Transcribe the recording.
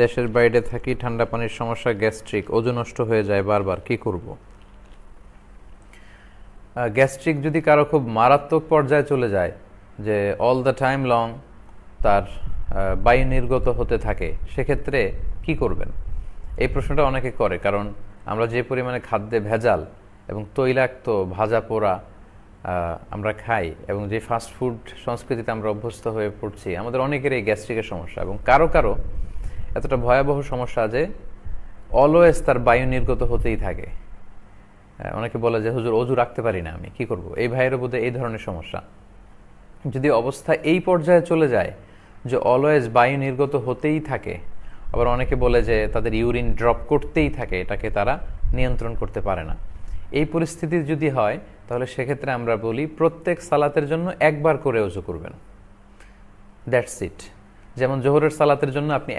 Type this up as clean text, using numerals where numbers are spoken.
দেশের বাইরে থাকি, ঠান্ডা পানির সমস্যা, গ্যাস্ট্রিক, ওজন নষ্ট হয়ে যায় বারবার, কি করব? গ্যাস্ট্রিক যদি কারো খুব মারাত্মক পর্যায়ে চলে যায়, যে অল দ্য টাইম লং তার বায়ু নির্গত হতে থাকে, সেক্ষেত্রে কি করবেন? এই প্রশ্নটা অনেকে করে, কারণ আমরা যে পরিমাণে খাদ্যে ভেজাল এবং তৈলাক্ত ভাজা পোড়া আমরা খাই, এবং যে ফাস্ট ফুড সংস্কৃতিতে আমরা অভ্যস্ত হয়ে পড়ছি, আমাদের অনেকেরই গ্যাস্ট্রিকের সমস্যা, এবং কারো কারো এতটা ভয়াবহ সমস্যা যে অলওয়েজ তার বায়ু নির্গত হতেই থাকে। অনেকে বলে যে হুজুর অজু রাখতে পারি না, আমি কি করব? এই ভাইয়েরও বোধহয় এই ধরনের সমস্যা। যদি অবস্থা এই পর্যায়ে চলে যায় যে অলওয়েজ বায়ু নির্গত হতেই থাকে, আবার অনেকে বলে যে তাদের ইউরিন ড্রপ করতেই থাকে, এটাকে তারা নিয়ন্ত্রণ করতে পারে না, এই পরিস্থিতি যদি হয়, তাহলে সেক্ষেত্রে আমরা বলি প্রত্যেক সালাতের জন্য একবার করে ওযু করবেন, দ্যাটস ইট। যেমন জোহরের সালাতের জন্য আপনি